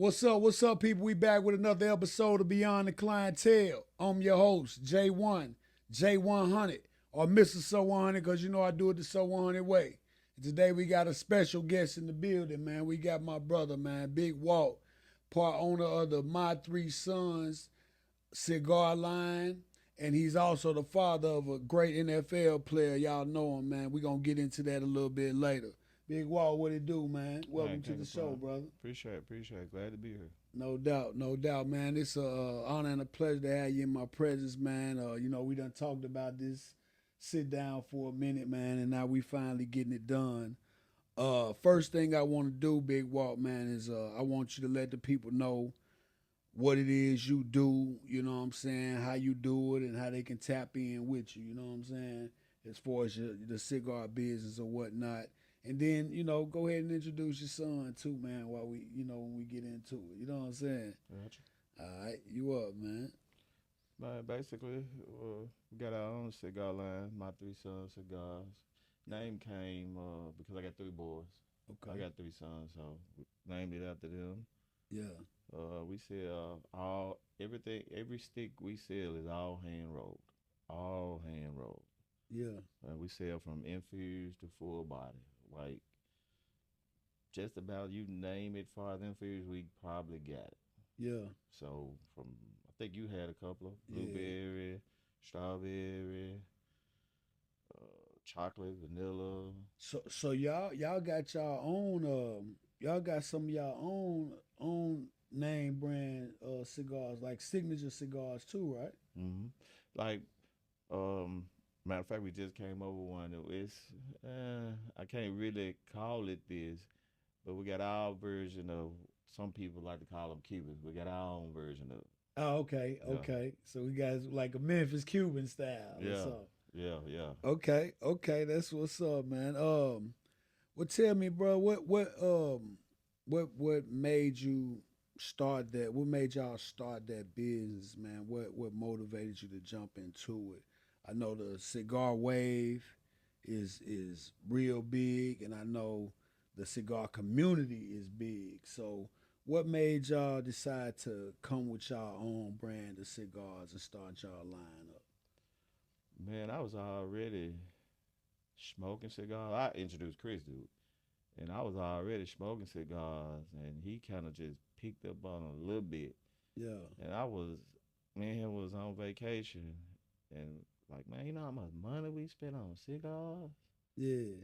What's up, people? We back with another episode of Beyond the Clientele. I'm your host, J1, J100, or Mr. So 100, because you know I do it the So 100 way. And today we got a special guest in the building, man. We got my brother, man, Big Walt, part owner of the My Three Sons cigar line, and he's also the father of a great NFL player. Y'all know him, man. We gonna get into that a little bit later. Big Walt, what it do, man? Welcome Man, to can't the show, complain. brother. Appreciate. Glad to be here. No doubt, no doubt, man. It's a honor and a pleasure to have you in my presence, man. We done talked about this sit down for a minute, man, and now we finally getting it done. First thing I want to do, Big Walt, man, is I want you to let the people know what it is you do, you know what I'm saying, how you do it, and how they can tap in with you, you know what I'm saying, as far as the cigar business or whatnot. And then, go ahead and introduce your son too, man, while when we get into it. You know what I'm saying? Gotcha. All right, you up, man. Man, basically, we got our own cigar line, My Three Sons Cigars. Name came because I got three boys. I Okay. got three sons, so we named it after them. Yeah. We sell all everything. Every stick we sell is all hand rolled. Yeah. We sell from infused to full body, like just about you name it. For the infused, we probably got it. Yeah. So from I think you had a couple of Yeah. blueberry, strawberry, chocolate, vanilla. So y'all got y'all own y'all got some of y'all own name brand cigars, like signature cigars too, right? Mm-hmm. Like um, matter of fact, we just came over one. It's I can't really call it this, but we got our version of. Some people like to call them Cubans. We got our own version of. Oh, okay, Yeah, okay. So we guys like a Memphis Cuban style or yeah, something. yeah. Okay, okay, that's what's up, man. Well, tell me, bro, what made you start that? What made y'all start that business, man? What motivated you to jump into it? I know the cigar wave is real big, and I know the cigar community is big. So, what made y'all decide to come with y'all own brand of cigars and start y'all line up? Man, I was already smoking cigars. I introduced Chris to it, and I was already smoking cigars, and he kind of just picked up on it a little bit. Yeah, And me and him was on vacation, and like, man, you know how much money we spent on cigars? yeah,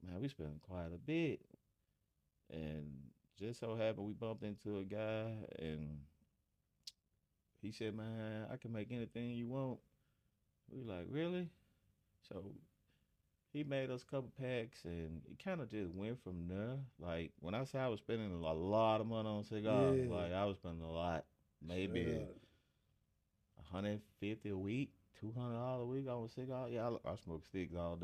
Like, man, we spent quite a bit. And just so happened we bumped into a guy, and he said, man, I can make anything you want. We were like, really? So he made us a couple packs, and it kind of just went from there. Like when I say I was spending a lot of money on cigars, yeah. like I was spending a lot, Straight maybe up. 150 a week, $200 a week on a cigar. Yeah, I smoke sticks Oh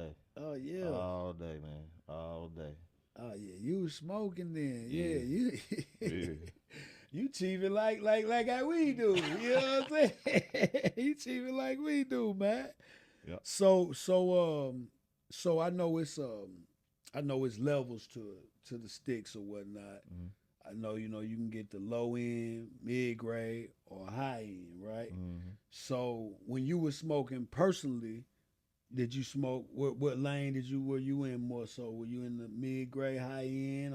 yeah. all day, man, all day. Oh yeah, you was smoking then. Yeah, Yeah, you yeah, you cheaping like how we do. You know what I'm saying? You cheaping like we do, man. yeah. So I know it's levels to the sticks or whatnot. Mm-hmm. I know you can get the low end, mid grade, or high end, right? Mm-hmm. So when you were smoking personally, did you smoke? What lane were you in more so? Were you in the mid grade, high end,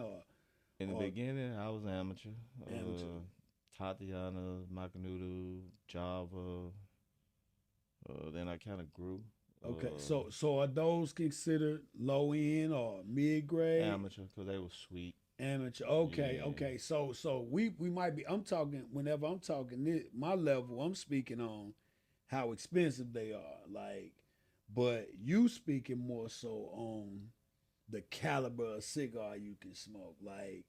In the or beginning, I was amateur. amateur? Tatiana, Macanudo, Java. Then I kind of grew. Okay, Uh, so are those considered low end or mid grade? Amateur because they were sweet. Amateur. Okay, Yeah. okay. So we might be. I'm talking whenever I'm talking this, my level. I'm speaking on how expensive they are. Like, but you speaking more so on the caliber of cigar you can smoke. Like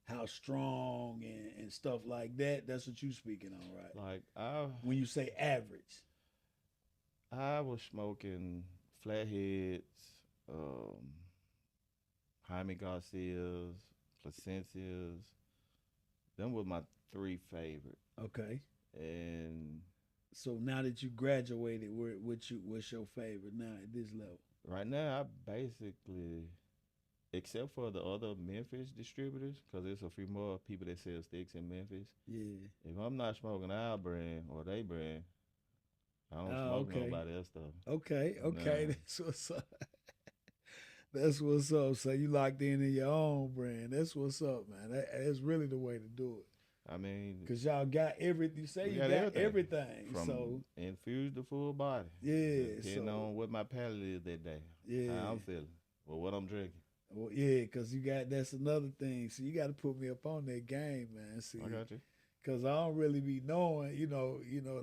how strong and stuff like that. That's what you speaking on, right? Like When you say average. I was smoking flatheads, um, Jaime Garcias, Placencias. Them were my three favorite. Okay. And So now that you graduated, what's your favorite now at this level? right now, I basically except for the other Memphis distributors, because there's a few more people that sell sticks in Memphis. Yeah. If I'm not smoking our brand or they brand, I don't Oh, smoke okay. nobody else stuff. Okay. Okay. Nah, That's what's up. That's what's up. So you locked in your own brand. That's what's up, man. That's really the way to do it. I mean, Cause y'all got everything. You say we you got got everything everything. from So infused to full body, yeah. depending So on what my palate is that day, how yeah. I'm feeling, or what I'm drinking. Well, yeah. Cause you got that's another thing. So you got to put me up on that game, man. I See, got you. cause I don't really be knowing.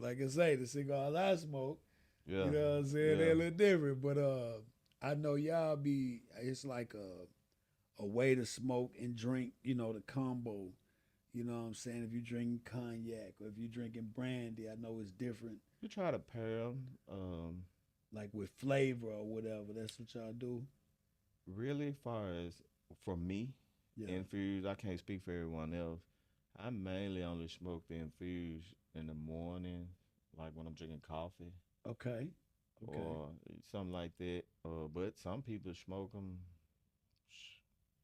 Like I say, the cigars I smoke. You Yeah, know what I'm saying? yeah. They're a little different, but I know y'all be. It's like a way to smoke and drink. The combo. You know what I'm saying? If you drink cognac or if you drinking brandy, I know it's different. We try to pair them. Like with flavor or whatever. That's what y'all do. Really, far as for me, Yeah. infused, I can't speak for everyone else. I mainly only smoke the infused in the morning, like when I'm drinking coffee Okay. Okay. or something like that. But some people smoke them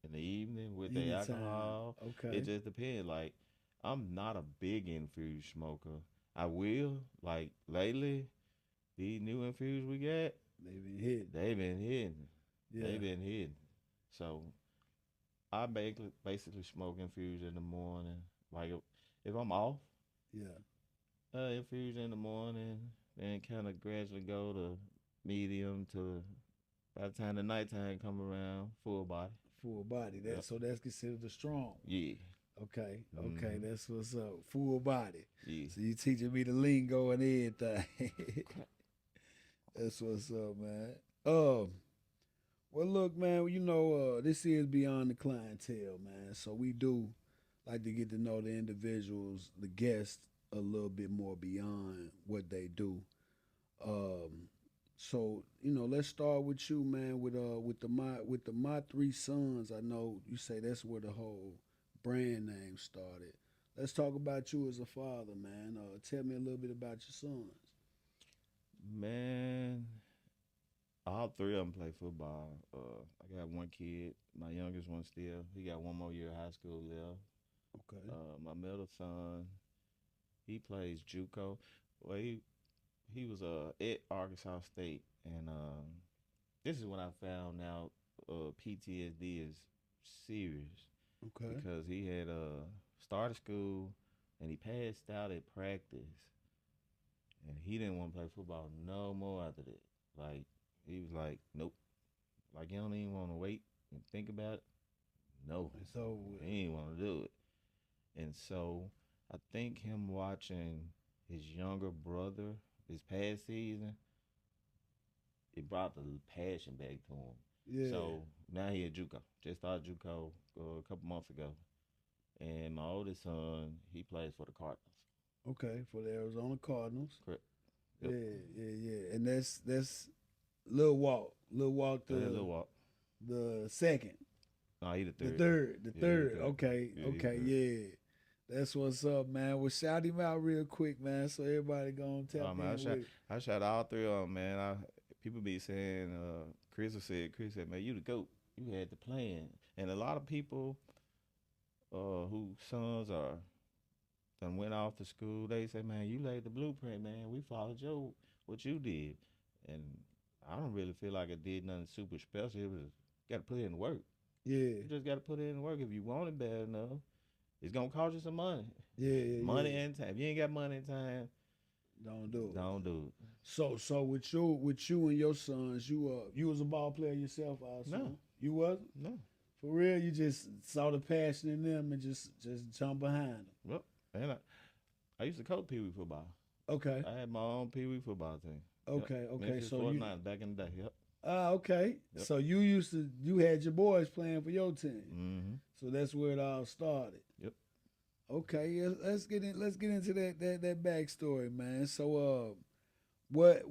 in the evening with their Anytime. alcohol. It Okay. just depends. Like, I'm not a big infused smoker. I will. Like, lately, these new infused we got, They been hit. they been hitting. They Yeah. been hitting. So I basically smoke infused in the morning. Like if I'm off, Yeah. infused in the morning, then kind of gradually go to medium to by the time the nighttime come around, full body. Full body. Yep. That's considered a strong. Yeah. Okay. Okay. Mm-hmm. That's what's up. Full body. Yeah. So you teaching me the lingo and everything. That's what's up, man. Well, look, man. This is beyond the clientele, man. So we do like to get to know the individuals, the guests, a little bit more beyond what they do. Um, so let's start with you, man. With the my three sons. I know you say that's where the whole brand name started. Let's talk about you as a father, man. Tell me a little bit about your sons. Man, all three of them play football. I got one kid, my youngest one still. He got one more year of high school left. Okay. My middle son, he plays JUCO. Well, he was at Arkansas State, and this is when I found out PTSD is serious Okay. because he had started school and he passed out at practice, and he didn't want to play football no more after that. Like he was like, nope. Like you don't even want to wait and think about it. No, It's over with. he didn't want to do it, and so I think him watching his younger brother this past season, it brought the passion back to him. Yeah. So now he at JUCO. Just started JUCO a couple months ago. And my oldest son, he plays for the Cardinals. Okay. For the Arizona Cardinals. Correct. Yep. Yeah. Yeah. Yeah. And that's Lil Walt. Lil Walt Go ahead, the little walk. the second. No, he the The third. third. The Yeah, he the third. third. Okay. Yeah, he the Okay. third. Yeah. That's what's up, man. Well, shout him out real quick, man, so everybody gonna tap Oh in man, with it. I shot all three of them, man. People be saying, Chris said, man, you the goat. You had the plan. And a lot of people who sons are done went off to school, they say, man, you laid the blueprint, man. We followed what you did. And I don't really feel like I did nothing super special. It was got to put in work. Yeah. You just got to put in work. If you want it bad enough, it's gonna cost you some money, Yeah. Yeah. money Yeah. and time. If you ain't got money and time, Don't do it. don't do it. So with you and your sons, you was a ball player yourself, I assume. No. You wasn't? No. For real, you just saw the passion in them and just jump behind them. Well, and I used to coach Pee Wee football. Okay. I had my own Pee Wee football team. Okay. Yep. Okay. Memphis So 49 back in the day. Yep. okay. Yep. So you had your boys playing for your team. Mm-hmm. So that's where it all started. Yep. Okay, yeah, let's get into that backstory, man. So what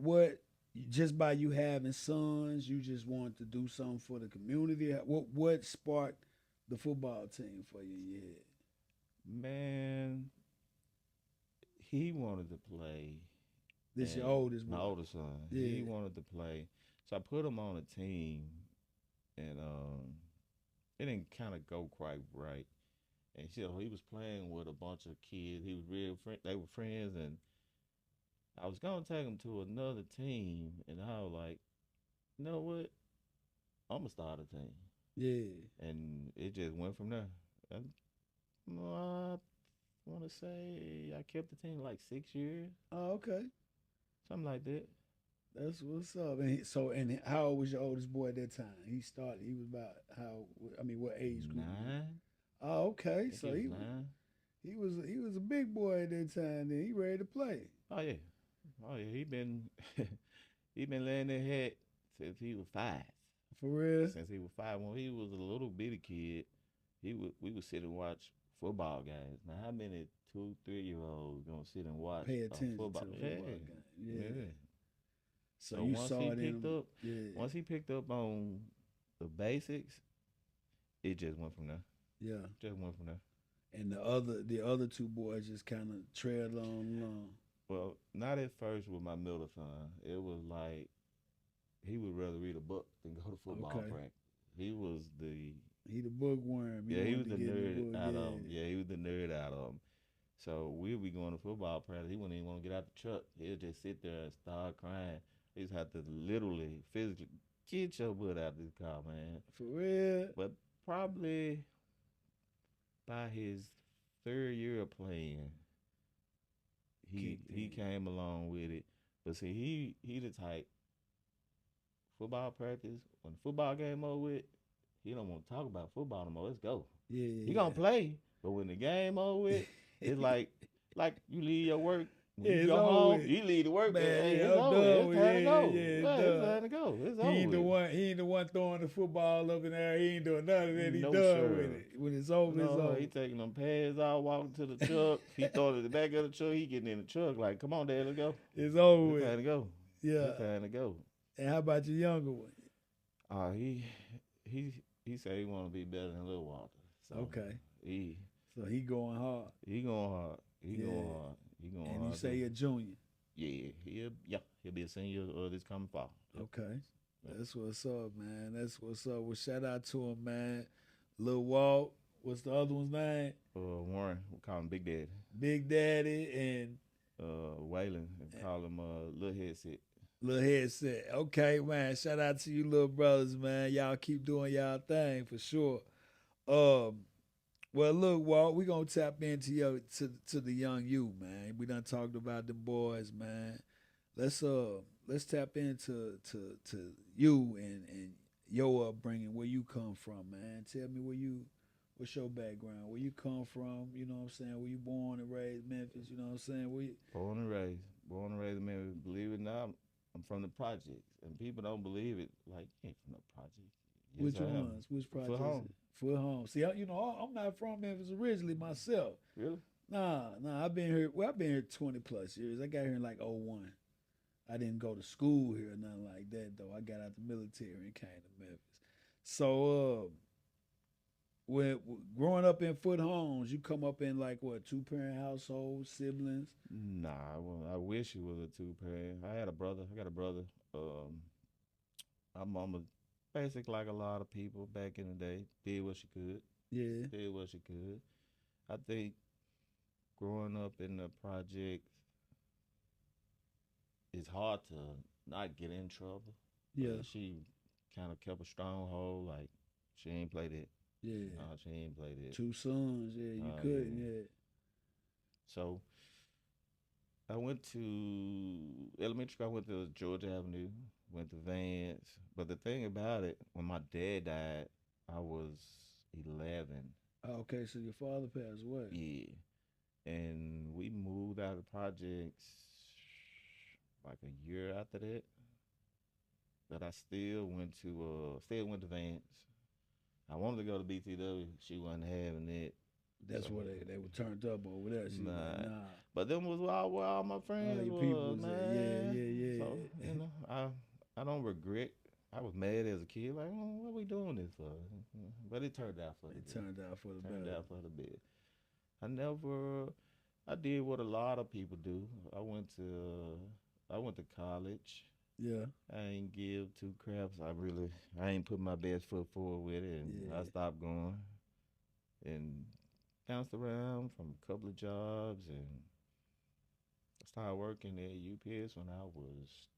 just by you having sons, you just wanted to do something for the community? What sparked the football team for you in your head? Man, he wanted to play. This your And oldest my boy. oldest son. Yeah. He wanted to play. So I put him on a team and it didn't kind of go quite right. And so he was playing with a bunch of kids. He was real friend. They were friends, and I was gonna take him to another team, and I was like, you know what? I'm gonna start a team, Yeah. and it just went from there. And, I want to say I kept the team like 6 years, Oh, okay. something like that. That's what's up. And and how old was your oldest boy at that time? He started. He was about how? I mean, what age group? Nine, Oh, okay. I think So he was nine. he was a big boy at that time. Then he ready to play. Oh yeah, oh yeah. He been he been laying that hat since he was 5. For real. Since he was 5, when he was a little bitty kid, we would sit and watch football games. Now, how many 2, 3 year olds gonna sit and watch Pay a attention to football? the Yeah, football game. Yeah. yeah. So So you saw it in him. Yeah. once he picked up on the basics, it just went from there. Yeah. Just went from there. And the other two boys just kind of trailed along. Well, not at first with my middle son. It was like he would rather read a book than go to football Okay. practice. He was the He the bookworm. He Yeah, he was wanted the to get in the nerd book. out of him. Yeah. Yeah, he was the nerd out of him. So we'd be going to football practice. He wouldn't even want to get out the truck. He'd just sit there and start crying. He just had to literally, physically get your butt out of this car, man. For real. But probably by his third year of playing, he Kicked in. came along with it. But see, he the type football practice when the football game over with, he don't want to talk about football no more. Let's go. He Yeah. gonna play, but when the game over with, it's like you leave your work. When Yeah, you it's go over home, with. you leave the work. Man, Hey, yeah, it's I'm over. done It's with time to it. go. Yeah, it's Yeah, it's done. time to go. It's He over ain't the with. one. He ain't the one throwing the football up in there. He ain't doing none of that. He No done with sir. it. When it's over, it's No, over. he taking them pads out, walking to the truck. He throwing it in the back of the truck. He getting in the truck like, come on, Dad, let's go. It's over It's with. time to go. Yeah. It's time to go. And how about your younger one? He he he said he want to be better than Lil Walter. So Okay. he So he going hard. he going hard. He Yeah. going hard. He going And hard. you say too. you're a junior. Yeah, he'll be a senior this coming fall. Yep. Okay. Yep. That's what's up, man. That's what's up. Well, shout out to him, man. Lil Walt. What's the other one's name? Warren, we call him Big Daddy. Big Daddy and Waylon, we call him Little Headset. Lil Headset. Okay, man. Shout out to you, little brothers, man. Y'all keep doing y'all thing for sure. Um, well, look, Walt, we gonna tap into to the young you, man. We done talked about the boys, man. Let's tap into to you and your upbringing, where you come from, man. Tell me what's your background, where you come from. You know what I'm saying? Were you born and raised Memphis? You know what I'm saying? Born and raised in Memphis. Believe it or not, I'm from the projects, and people don't believe it. Like, you ain't from the projects. Yes, Which I am. ones? Which projects? Home. Foot home. See, I'm not from Memphis originally myself. Really? Nah. I've been here. Well, I've been here 20 plus years. I got here in like '01. I didn't go to school here or nothing like that though. I got out the military and came to Memphis. So, when growing up in foot homes, you come up in like what, 2-parent household, siblings? Nah, I wish it was a 2-parent. I had a brother. I got a brother. My mama, basic like a lot of people back in the day, did what she could. Yeah. Did what she could. I think growing up in the projects, it's hard to not get in trouble. Yeah. She kind of kept a stronghold. Like, she ain't played it. Yeah. No, she ain't played it. 2 sons. Yeah, you Oh, couldn't. yeah. Yeah. So I went to elementary school. I went to Georgia Avenue, went to Vance. But the thing about it, when my dad died, I was 11. Okay, so your father passed away. Yeah. And we moved out of the projects like a year after that. But I still went to Vance. I wanted to go to BTW. She wasn't having it. That's where they were turned up over there. She was like, Nah. nah. But them was where all my friends your was, people was there. man. Yeah. So, I don't regret. I was mad as a kid, like, what we doing this for? But it turned out for the It best. turned out for the Turned better. out for the best. I did what a lot of people do. I went to college. Yeah. I ain't give two craps. I ain't put my best foot forward with it, and I Yeah. stopped going and bounced around from a couple of jobs and started working at UPS when I was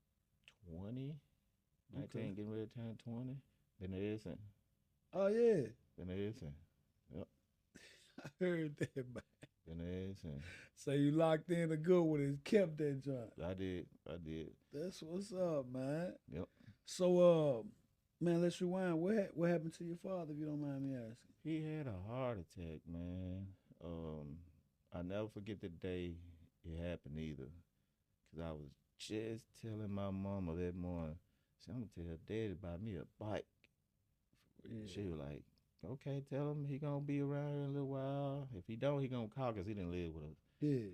20, Okay. 19, getting ready to turn 20. Been there since. Oh yeah. Been there since. Yep, I heard that, man. been there since. So you locked in a good one and kept that job. I did. I did. That's what's up, man. Yep. So, man, let's rewind. What happened to your father, if you don't mind me asking? He had a heart attack, man. I never forget the day it happened either. Cause I was just telling my mama that morning, see, I'm gonna tell daddy to buy me a bike. She Yeah. was like, okay, tell him he gonna be around here in a little while. If he don't, he gonna call, cause he didn't live with us. Yeah.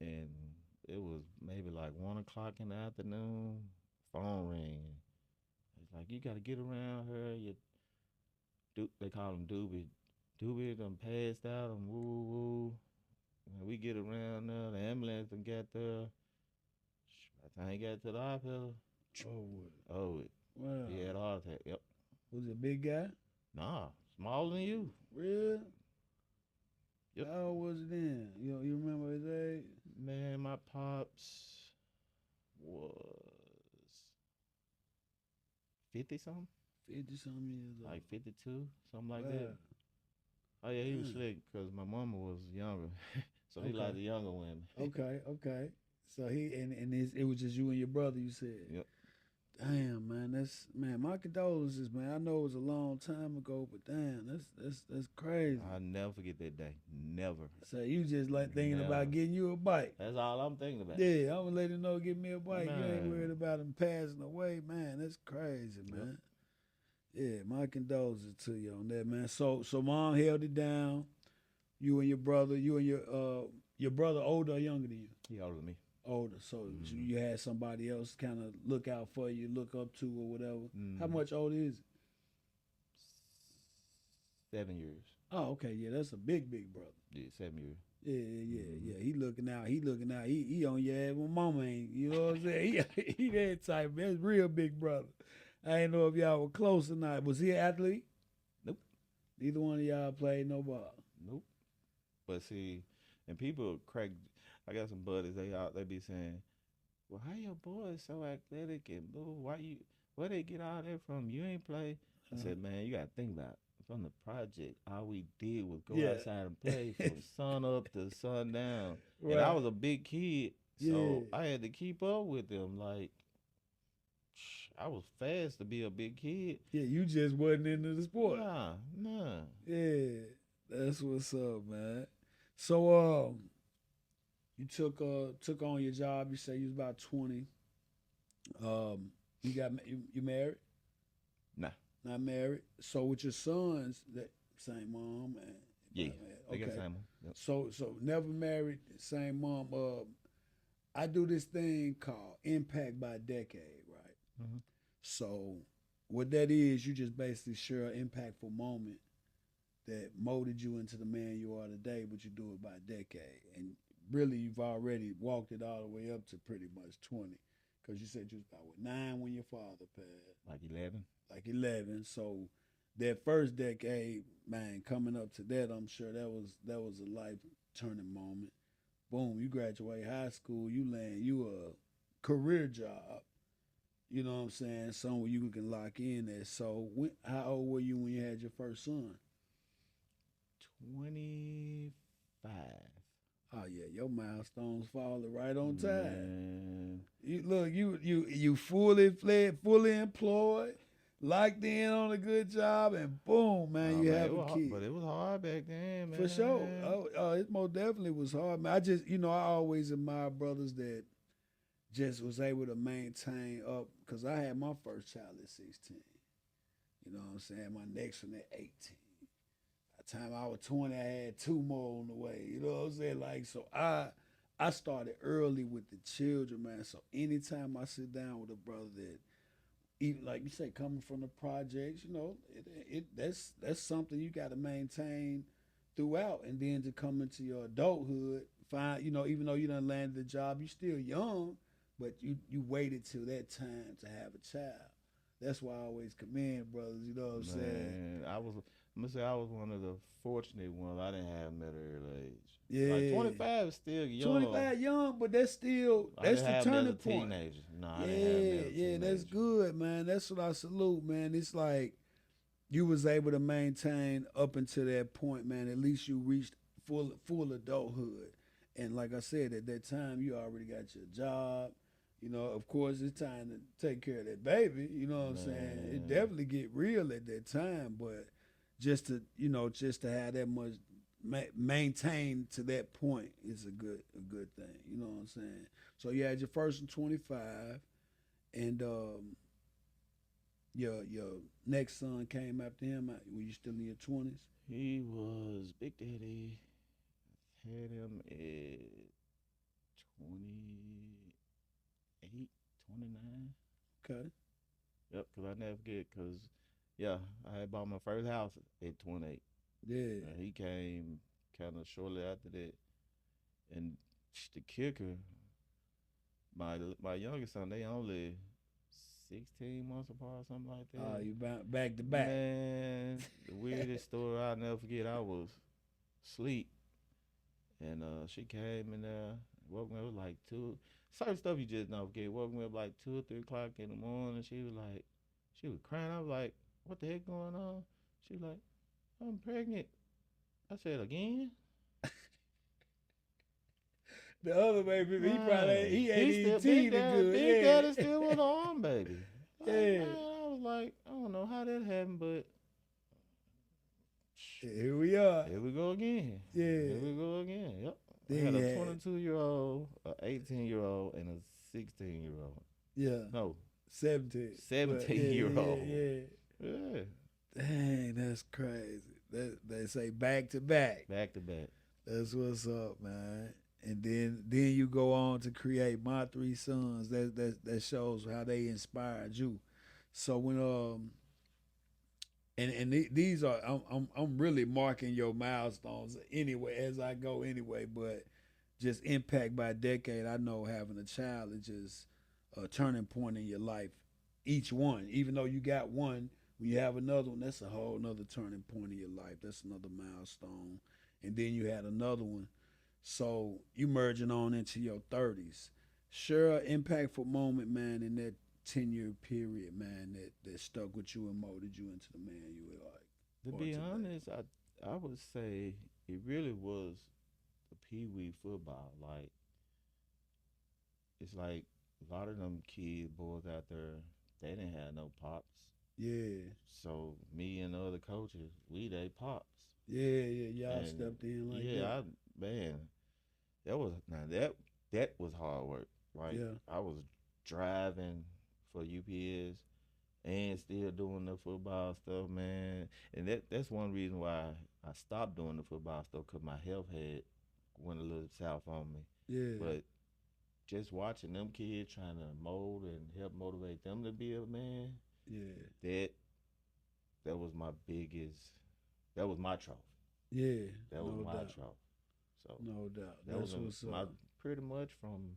And it was maybe like 1 o'clock in the afternoon. Phone ring. It's like, you gotta get around her. They call him Doobie. Doobie done passed out and woo woo. When we get around there, the ambulance done got there. By the time he got to the hospital, Oh, what? oh, Wow. he had a heart attack. Yep. Was he a big guy? Nah, smaller than you. Real? Yep. How old was he then? You remember his age? Man, my pops was 50 something, 50-something years old. like 52, something like Wow. that. Oh, yeah, he was Yeah. slick because my mama was younger. So he liked Okay. the younger women. Okay. Okay. So it was just you and your brother. You said. Yep. Damn, man. My condolences, man. I know it was a long time ago, but damn, that's crazy. I'll never forget that day. Never. So you just like thinking Never. about getting you a bike. That's all I'm thinking about. Yeah, I'm gonna let him know, give me a bike. You ain't Man. worried about him passing away, man. That's crazy, man. Yeah, my condolences to you on that, man. So mom held it down. You and your brother older or younger than you? He older than me. Older. So Mhm. you had somebody else kind of look out for you, look up to or whatever. How Mhm. much older is it? 7 years. Oh, okay, yeah, that's a big brother. Yeah, 7 years. Yeah. He looking out. He on your ass when mama ain't. You know what I'm saying? He that type. That's real big brother. I ain't know if y'all were close or not. Was he an athlete? Nope. Neither one of y'all played no ball. Nope. But see, and people crack. I got some buddies. They be saying, "Well, how your boys so athletic and blah, why you where they get all that from? You ain't play." I said, "Man, you gotta think about it. From the project. All we did was go Yeah. outside and play from sun up to sun down. And I Right. was a big kid, Yeah. so I had to keep up with them. Like I was fast to be a big kid. Yeah, you just wasn't into the sport. Nah. Yeah. That's what's up, man. So you took on your job, you say you was about 20. You married? Nah. Not married. So with your sons, that same mom and Yeah. They got okay. the same one. Yep. So never married, same mom. I do this thing called impact by decade, right? Mhm. So what that is, you just basically share an impactful moment that molded you into the man you are today, but you do it by decade. And really, you've already walked it all the way up to pretty much 20. Because you said you was about, what, 9 when your father passed? Like 11. Like 11. So that first decade, man, coming up to that, I'm sure that was a life turning moment. Boom, you graduate high school, you land you a career job. You know what I'm saying? Somewhere you can lock in at. So how old were you when you had your first son? 25. Oh yeah, your milestones falling right on time. Man. You look, you fully fled, fully employed, locked in on a good job, and boom, man, Oh, you man, have a kid. but it was hard back then, man. For sure. It most definitely was hard, man. I always admire brothers that just was able to maintain up, because I had my first child at 16. You know what I'm saying? My next one at 18. By the time I was 20, I had 2 more on the way. You know what I'm saying? Like, so I started early with the children, man. So anytime I sit down with a brother that, even like you say, coming from the projects, that's something you got to maintain throughout, and then to come into your adulthood, find, even though you done landed the job, you still young, but you waited till that time to have a child. That's why I always commend brothers. You know what I'm saying? Man, I'm gonna say I was one of the fortunate ones. I didn't have them at an early age. Like Yeah. 25 is still young. 25 young, but I that's didn't the have them as a turning point. teenager. No, I didn't have them Yeah, as a yeah, that's teenager. good, man. That's what I salute, man. It's like you was able to maintain up until that point, man. At least you reached full adulthood. And like I said, at that time you already got your job. You know, of course it's time to take care of that baby. You know what I'm saying? It Man, definitely get real at that time, but just to have that much maintain to that point is a good thing. You know what I'm saying? So you had your first in 25, and your next son came after him. Were you still in your 20s? he was Big Daddy. Had him at 28, 29. Okay. Yep, because I never forget. Because, yeah, I had bought my first house at 28. Yeah. And he came kind of shortly after that. And the kicker, my youngest son, they only 16 months apart, something like Oh, that. you back to back. Man, the weirdest story I'll never forget. I was asleep, and she came in there, woke me up like two. Certain stuff you just don't forget. Woke me up like 2 or 3 o'clock in the morning. She was crying. I was like, "What the heck going on?" She was like, "I'm pregnant." I said, "Again?" The other baby, Man, he ain't he even still teething Big Daddy good. still was on, baby. Like, Yeah. man, Yeah. I was like, I don't know how that happened, but Here we are. here we go again. Yeah. Here we go again. Yep. I Then got you a had 22-year-old, a 18-year-old, and a 16-year-old. yeah, No, 17. But 17-year-old. yeah. Yeah. Dang, that's crazy. They say back to back. Back to back. That's what's up, man. And then you go on to create My Three Sons. That shows how they inspired you. So when these are I'm really marking your milestones anyway as I go anyway, but just impact by decade. I know having a child is just a turning point in your life. Each one, even though you got one, when you have another one, that's a whole another turning point in your life. That's another milestone. And then you had another one. So you merging on into your 30s. Sure, impactful moment, man, in that 10-year period, man, that stuck with you and molded you into the man you To are be today. honest, I would say it really was the Pee Wee football. Like, it's like a lot of them kids, boys out there, they didn't have no pops. Yeah, So me and the other coaches, we they pops. yeah. Y'all And stepped in like yeah, that. man, that was hard work. Like, Yeah, I was driving for UPS and still doing the football stuff, man. And that's one reason why I stopped doing the football stuff, because my health had went a little south on me. yeah, But just watching them kids trying to mold and help motivate them to be a man, yeah, that that was my biggest. That was my trophy. yeah. That was No my doubt, trophy. So no doubt. that was That's what's my up. pretty much from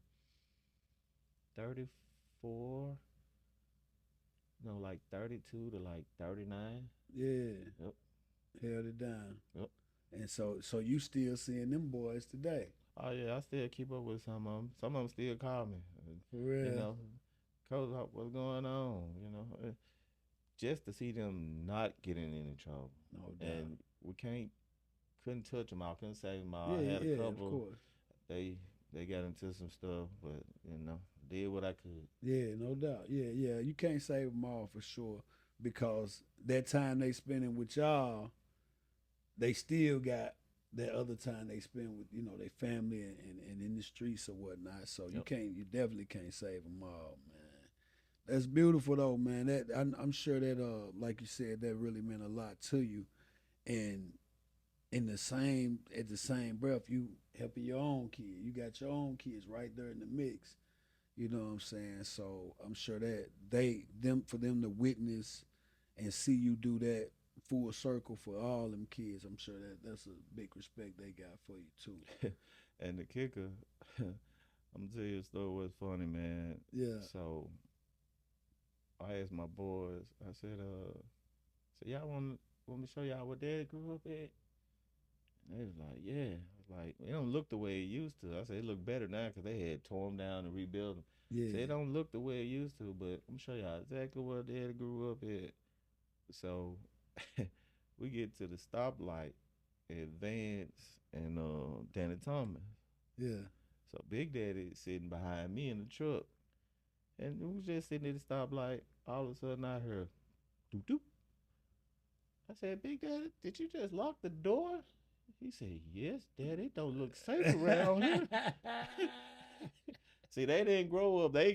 34, like 32 to like 39. Yeah, Yep. held it down. Yep. And so you still seeing them boys today, Oh yeah, I still keep up with some of them. Some of them still call me. for You real. know, coach, what's going on? Just to see them not getting in any trouble, No doubt. and we couldn't touch them all, couldn't save them all. Yeah, I had a yeah. Of couple. course. They they got into some stuff, but did what I could. Yeah, no doubt. Yeah, yeah. You can't save them all for sure because that time they spending with y'all, they still got that other time they spend with their family and in the streets or whatnot. So Yep. you definitely can't save them all, man. That's beautiful though, man. That I'm sure that like you said, that really meant a lot to you. And at the same breath, you helping your own kid. You got your own kids right there in the mix. You know what I'm saying? So I'm sure that for them to witness and see you do that full circle for all them kids, I'm sure that's a big respect they got for you too. And the kicker, I'm gonna tell you a story. What's funny, man? Yeah. So I asked my boys. I said, so y'all want me to show y'all what Daddy grew up at? And they was like, yeah. I was like, it don't look the way it used to. I said it look better now because they had torn them down and rebuilt them. So Yeah. it don't look the way it used to, but I'm gonna show y'all exactly where Daddy grew up at. So we get to the stoplight at Vance and Danny Thomas. Yeah. So Big Daddy sitting behind me in the truck. And we was just sitting at the stoplight. All of a sudden I heard doop doop. I said, Big Daddy, did you just lock the door? He said, yes, Daddy, it don't look safe around here. See, they didn't grow up. I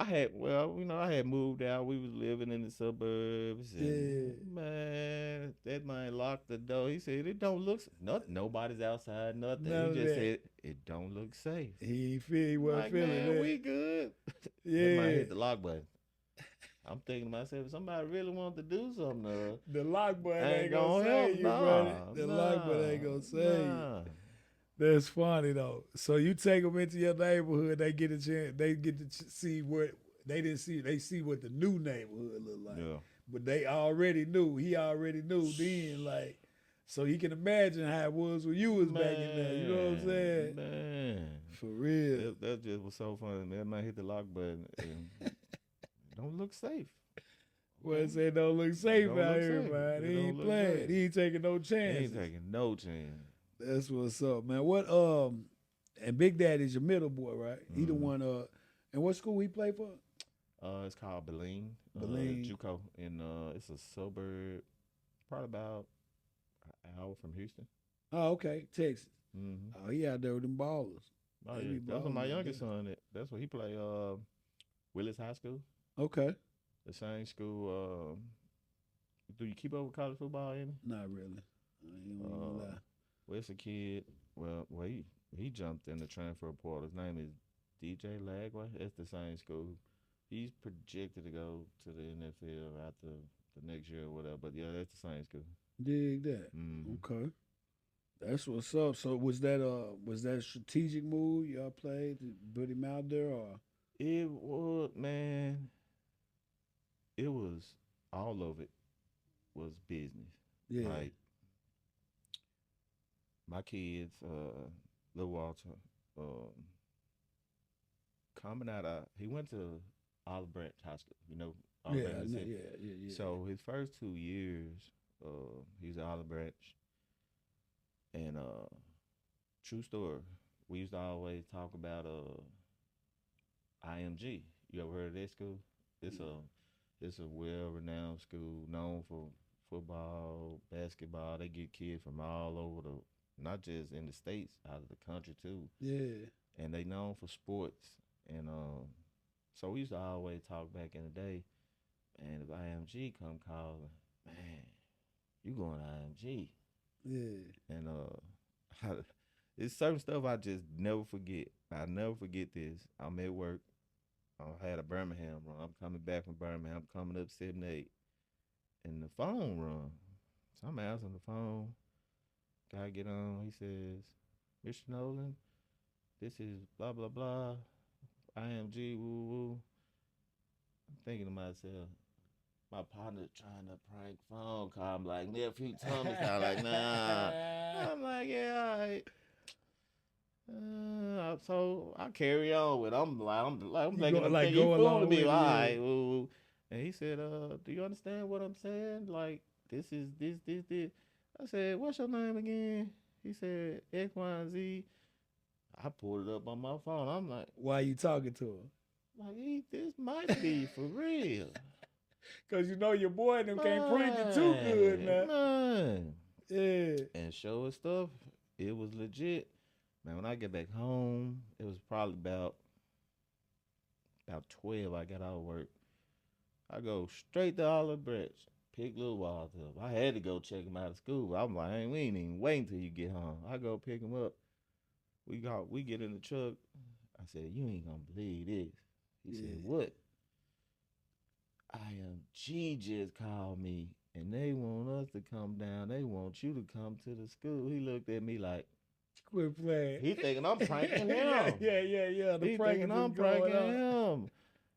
had moved out. We was living in the suburbs, Yeah. and man, that man locked the door. He said it don't look nothing. Nobody's outside. Nothing. None He of just that. said it don't look safe. He wasn't Like feeling man, that. we good. That man Yeah. hit the lock button. I'm thinking to myself, if somebody really wanted to do something, The lock button ain't ain't gonna gonna help. save you, buddy. Nah, The lock button ain't gonna save you. nah. That's funny though. So you take them into your neighborhood, they get a chance. They get to see what they didn't see. They see what the new neighborhood look like. Yeah. But they already knew. He already knew then, like, so he can imagine how it was when you was back in there. You know what I'm saying? Man. For real. That just was so funny. Man, that man hit the lock button and it don't look safe. Well, it said don't look safe Don't out look here, safe. man. It He don't ain't look playing. safe. He ain't taking no He chances. ain't taking no chance. That's what's up, man. What and Big Daddy's your middle boy, right? He the one and what school he play for? It's called Beline. Beline. JUCO. And it's a suburb, probably about an hour from Houston. Oh, okay. Texas. Mm-hmm. Oh, he out there with them ballers. Oh They yeah, be that's what my balling out youngest there. son at. That's what he play. Willis High School, Okay. the same school. Do you keep up with college football, any? Not really. I ain't gonna even lie. Well, it's a kid. Well, he jumped in the transfer portal. His name is DJ Lagway. It's the same school. He's projected to go to the NFL after the next year or whatever. But yeah, that's the same school. Dig that. Mm-hmm. Okay. That's what's up. So was that a strategic move y'all played to put him out there or It was, man. It was all of it was business. yeah. Like my kids, Lil Walter, um, coming out of he went to Olive Branch High School. You know, Olive Yeah, Branch, no, Mississippi. yeah. So his first 2 years, he was at Olive Branch, and true story. We used to always talk about IMG. You ever heard of that school? It's a it's a well renowned school known for football, basketball. They get kids from all over not just in the states, out of the country too. Yeah. And they known for sports. And so we used to always talk back in the day. And if IMG come calling, man, you going to IMG? Yeah. And it's certain stuff I just never forget. I never forget this. I'm at work. I had a Birmingham run. I'm coming back from Birmingham. I'm coming up 78, and the phone rung. So I'm answering the phone. Guy get on. He says, "Mr. Nolan, this is blah blah blah. IMG woo woo." I'm thinking to myself, my partner trying to prank phone call. I'm like, nephew Thomas. I'm like, nah. I'm like, yeah, all right. So I carry on with. I'm You thinking, go like you go along fooling me. with All it, yeah. right, woo. And he said, do you understand what I'm saying? Like, this is this. I said, what's your name again? He said X, Y, and Z. I pulled it up on my phone. I'm like, Why you talking to him? this might be for real. Cause you know your boy and them can't prank you too good now. Man. Yeah. And show us stuff. It was legit. Man, when I get back home, it was probably about 12. I got out of work. I go straight to Olive Branch, pick Lil Wild up. I had to go check him out of school. I'm like, we ain't even waiting till you get home. I go pick him up. We get in the truck. I said, you ain't gonna believe this. He said, what? IMG just called me and they want us to come down. They want you to come to the school. He looked at me like, Quit playing. He thinking I'm pranking yeah, him. yeah. The He prank thinking is I'm just going pranking on. him.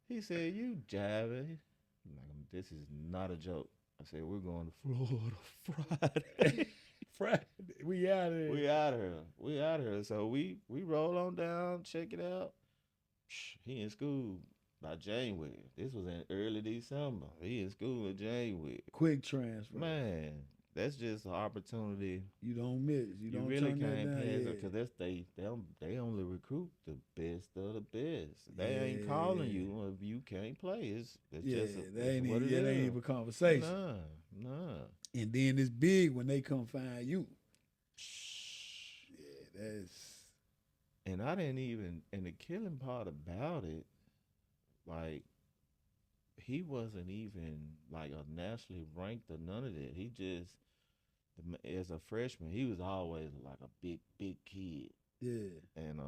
He said, "You jiving?" I'm like, "This is not a joke." I said, "We're going to Florida Friday." Friday, we out of here. We out here. We out here. So we roll on down, check it out. He in school by January. This was in early December. He in school in January. Quick transfer. Man, that's just an opportunity. You don't miss. You You don't really turn that can't down. pass it Yeah. because they only recruit the best of the best. They ain't calling Yeah. you if you can't play. It's Yeah, just that it's ain't what even, it yeah, that ain't is. even a conversation. Nah, nah. And then it's big when they come find you. Yeah, that's And I didn't even. And the killing part about it, like he wasn't even like a nationally ranked or none of that. He just as a freshman, he was always like a big kid. yeah. And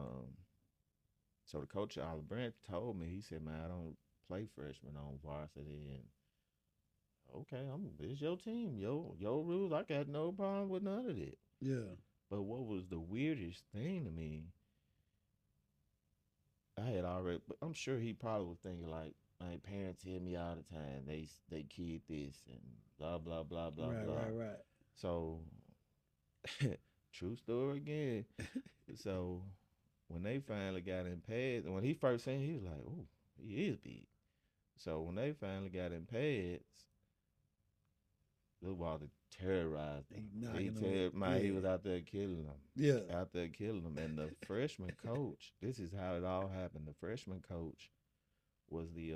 so the coach at Olive Branch told me, he said, "Man, I don't play freshmen on varsity." And okay, it's your team, your rules. I got no problem with none of it. Yeah. But what was the weirdest thing to me? I had already, but I'm sure he probably was thinking like, my parents hear me all the time. They kid this and blah blah blah blah Right, blah. right. So, true story again. So when they finally got in pads, and when he first seen, he was like, "Oh, he is big." So when they finally got in pads, Lil Walter terrorized He them. knocking them. He Yeah. was out there killing them, Yeah. out there killing them. And the freshman coach, this is how it all happened. The freshman coach was the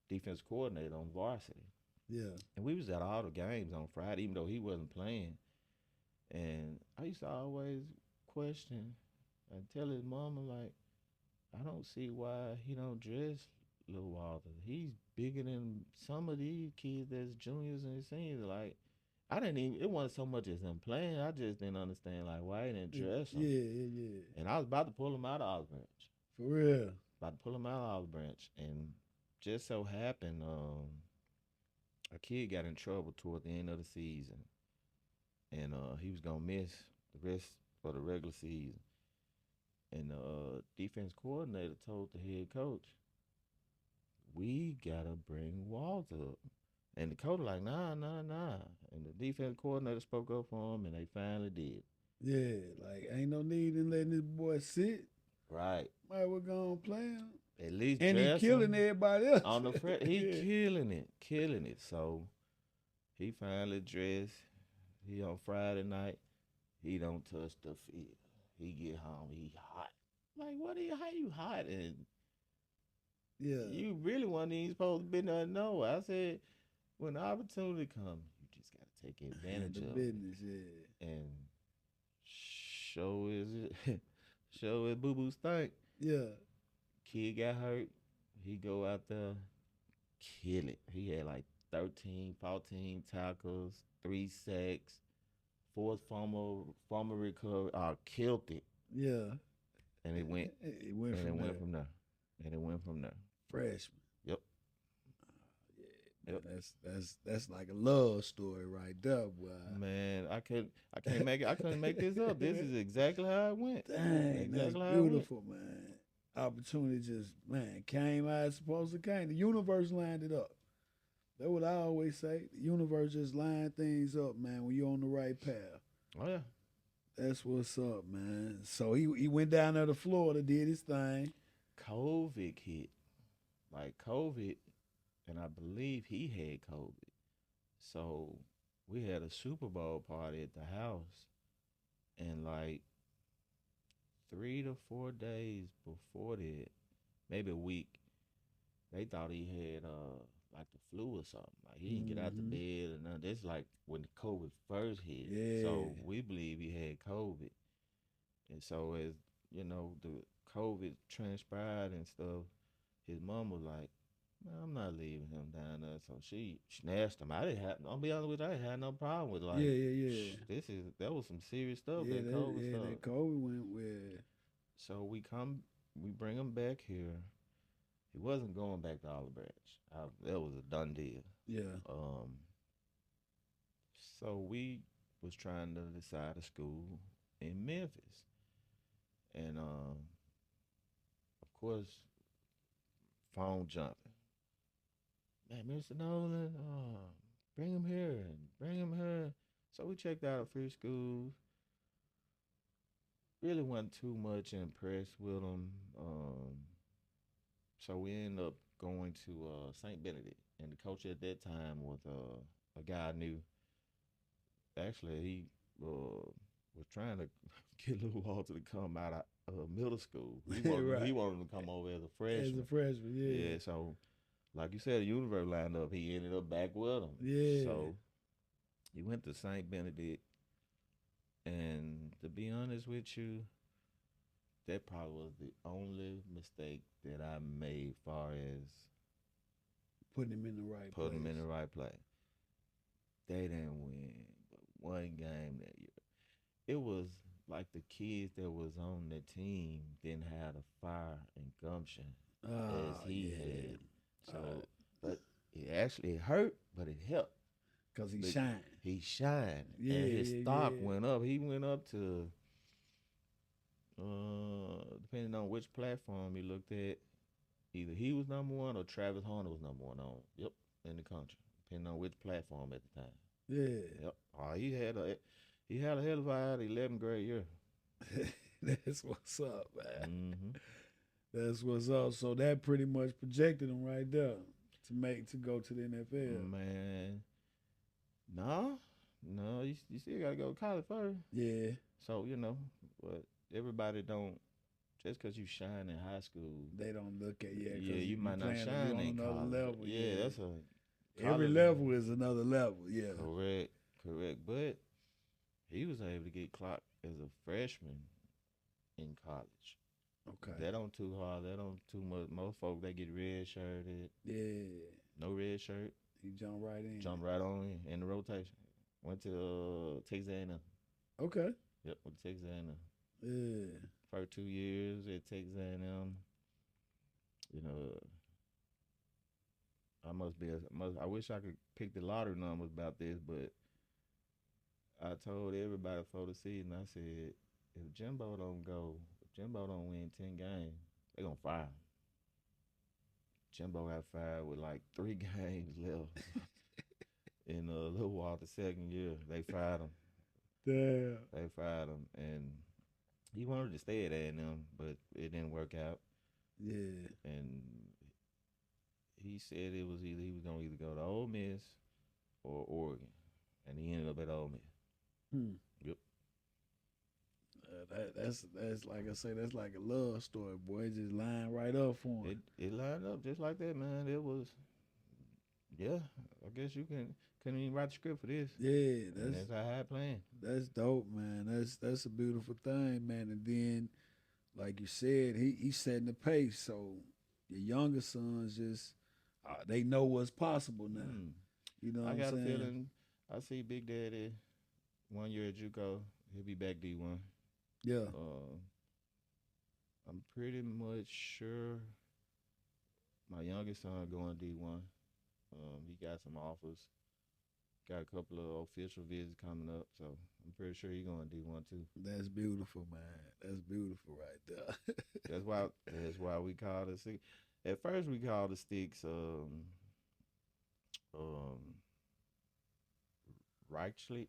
defense coordinator on varsity, Yeah. and we was at all the games on Friday, even though he wasn't playing. And I used to always question and tell his mama like, I don't see why he don't dress Lil Walter. He's bigger than some of these kids that's juniors and seniors. Like, I didn't even. It wasn't so much as him playing. I just didn't understand like why he didn't dress him. Yeah. And I was about to pull him out of Olive Branch. For real. About to pull him out of Olive Branch, and just so happened, a kid got in trouble toward the end of the season, and he was gonna miss the rest for the regular season. And the defense coordinator told the head coach, "We gotta bring Walter up." And the coach like, nah. And the defense coordinator spoke up for him, and they finally did. Yeah. Like ain't no need in letting this boy sit. Right. Might we're gonna play him. At least And he dress killing him everybody else. on the front. He yeah. killing it. So he finally dressed. He on Friday night. He don't touch the field. He get home. He hot. Like what? How you hot? And Yeah. you really wasn't even supposed to be there. No, I said when the opportunity comes, you just gotta take advantage the of business, it and show his show his boo boo stink. yeah. Kid got hurt. He go out there, kill it. He had like 13, 14 tackles, 3 sacks, fourth fumble recovery. Killed it, Yeah. and it went, It went and from it there. went from there, and it went from there. Freshman. Yep. Yeah. Yep. That's like a love story right there, boy. Man, I can't make it. I couldn't make this up. This is exactly how it went. Dang, Exactly that's how it went. beautiful, man. Opportunity just, man, came how it's supposed to came. The universe lined it up. That's what I always say. The universe just lined things up, man, when you're on the right path. Oh yeah. That's what's up, man. So he went down there to Florida, did his thing. COVID hit, like COVID, and I believe he had COVID. So we had a Super Bowl party at the house, and like 3 to 4 days before that, maybe a week, they thought he had like the flu or something. Like he didn't get out the bed or nothing. That's like when COVID first hit. Yeah. So we believe he had COVID. And so as you know, the COVID transpired and stuff, his mom was like, "Man, I'm not leaving him down there." So she snatched him. I didn't have. I'll be honest with you, I didn't have no problem with like. Yeah. That was some serious stuff. Yeah, that COVID stuff. that COVID went with. So we bring him back here. He wasn't going back to Olive Branch. That was a done deal. Yeah. So we was trying to decide a school, in Memphis. And of course, phone jumping. Man, Mr. Nolan, bring him here and bring him here. So we checked out a few schools. Really wasn't too much impressed with them. So we ended up going to St. Benedict, and the coach at that time was a guy I knew. Actually, he was trying to get little Walter to come out of middle school. Right. He wanted him to come over as a As freshman. a freshman, yeah. Yeah, so like you said, the universe lined up. He ended up back with him. Yeah. So he went to St. Benedict, and to be honest with you, that probably was the only mistake that I made far as Putting him in the right place. putting him in the right place. They didn't win but one game that year. It was like the kids that was on the team didn't have the fire and gumption as he had. So, but it hurt, but it helped. Because he But shined. He shined. Yeah, And his stock yeah. went up. He went up to, depending on which platform you looked at, either he was number one or Travis Hunter was number one in the country, depending on which platform at the time. Yeah. Yep. Oh, he had a hell of a 11th grade year. That's what's up, man. Mm-hmm. That's what's up. So that pretty much projected him right there to go to the NFL. Man, no, you still gotta go to college first. Yeah. So but everybody don't. Just because you shine in high school, They don't look at you might not playing shine on in another college. level. Yeah, that's every level is another level. Yeah. Correct. But he was able to get clocked as a freshman in college. Okay. That don't too hard. That don't too much. Most folk they get red shirted. Yeah. No red shirt. He jumped right in. Jump right on in the rotation. Went to Texas A&M. Okay. Yep, went to Texas A&M. Yeah. First 2 years at Texas A&M. I wish I could pick the lottery numbers about this, but I told everybody before the season, I said, if Jimbo don't win 10 games, they're going to fire him. Jimbo got fired with like 3 games left. In a little while, the second year, they fired him. Damn. They fired him, and he wanted to stay at A&M, but it didn't work out. Yeah. And he said it was either he was gonna go to Ole Miss or Oregon, and he ended up at Ole Miss. Yep. That's like I say, that's like a love story, boy. It just lined right up for him. It lined up just like that, man. It was, yeah. I guess you couldn't even write the script for this. Yeah, that's how I had planned. That's dope, man. That's a beautiful thing, man. And then, like you said, he's setting the pace. So your younger sons just they know what's possible now. You know what I'm saying? I got a feeling. I see Big Daddy 1 year at JUCO. He'll be back D1. Yeah. I'm pretty much sure my youngest son going D1. He got some offers. Got a couple of official visits coming up, so I'm pretty sure he's going D1 too. That's beautiful, man. That's beautiful right there. That's why we call the six. At first we called the sticks Reichly,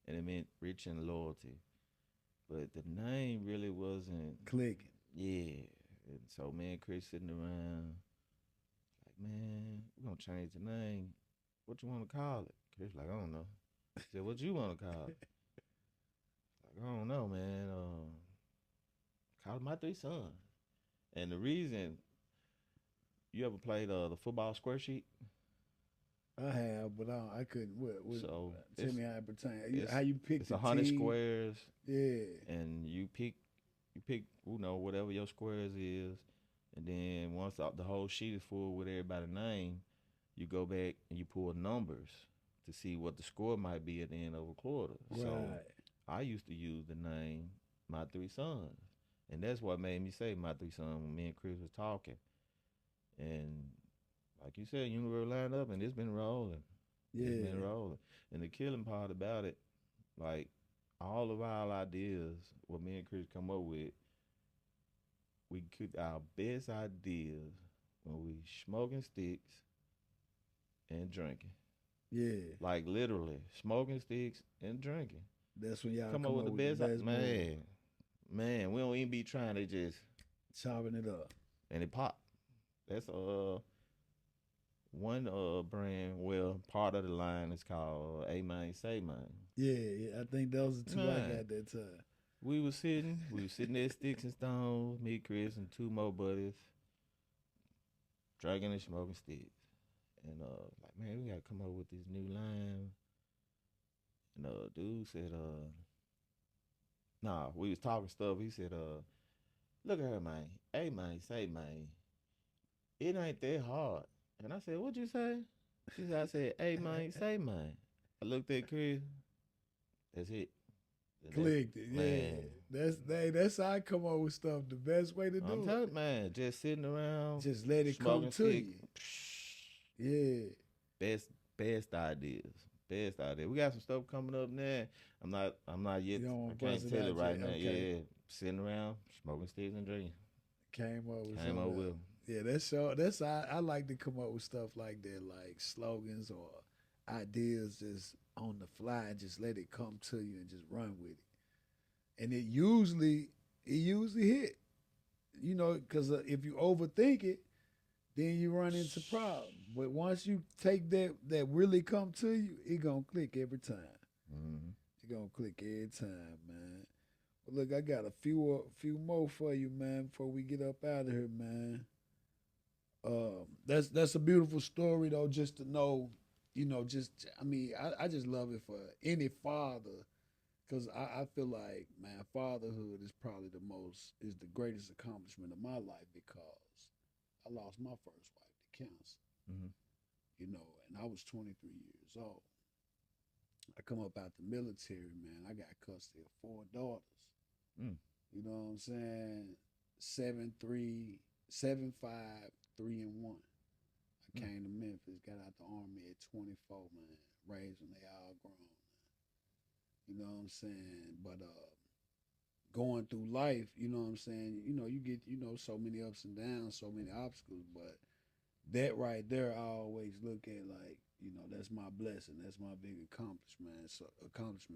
and it meant rich in loyalty. But the name really wasn't clicking. Yeah. And so me and Chris sitting around like, man, we're gonna change the name. What you want to call it? Chris like, I don't know. He said, what you want to call it? Like, I don't know, man. Call it My Three Sons. And the reason, you ever played the football square sheet? I have, but I couldn't. So tell me how it pertains. How you pick it's the 100 team. squares. Yeah. And you pick, whatever your squares is. And then once the whole sheet is full with everybody's name, you go back and you pull numbers to see what the score might be at the end of a quarter. Right. So I used to use the name My Three Sons. And that's what made me say My Three Sons when me and Chris was talking. And like you said, universe lined up and it's been rolling. Yeah. It's been rolling. And the killing part about it, like all of our ideas, what me and Chris come up with, we could our best ideas when we smoking sticks and drinking. Yeah, Like literally smoking sticks and drinking. that's when y'all Come up come with up the with the best best move. man. We don't even be trying to just Chopping it up. and it pop. That's one brand. Well, part of the line is called A Man Say Man. Yeah, yeah. I think those are two I Man, got that time. we was sitting there sticks and stones. Me, Chris, and two more buddies drinking and smoking sticks. And like man, we gotta come up with this new line. And dude said, nah, we was talking stuff. He said, look at her, man. Hey, man, say, man, it ain't that hard. And I said, what'd you say? She said, I said, hey, man, say, man. I looked at Chris. That's it. Clicked it. Man, Yeah, that's how I come up with stuff. The best way to I'm do telling it. you, man, just sitting around, Just let it come smoking to stick. you. Yeah. Best, best ideas. Best idea. We got some stuff coming up now. I'm not yet. You don't I want to can't bust it tell out it right yet. now. Okay. Yeah, sitting around, smoking sticks and drinking. Came up with Came up something with else. Yeah, that's how I like to come up with stuff like that, like slogans or ideas just on the fly and just let it come to you and just run with it. And it usually hit. Because if you overthink it, then you run into problems. But once you take that really come to you, it gonna click every time. Mm-hmm. It gonna click every time, man. But look, I got a few more for you, man. Before we get up out of here, man. That's a beautiful story though. Just to know, I just love it for any father because I feel like, man, fatherhood is the greatest accomplishment of my life because I lost my first wife to cancer, Mm-hmm. and I was 23 years old. I come up out the military, man. I got custody of four daughters. Mm. You know what I'm saying? 7, 3, 7, 5, 3, and 1. I Mm. came to Memphis, got out the army at 24, man. Raised when they all grown. You know what I'm saying? But going through life, you know what I'm saying? You get, so many ups and downs, so many obstacles, but that right there, I always look at like, that's my blessing. That's my big accomplishment.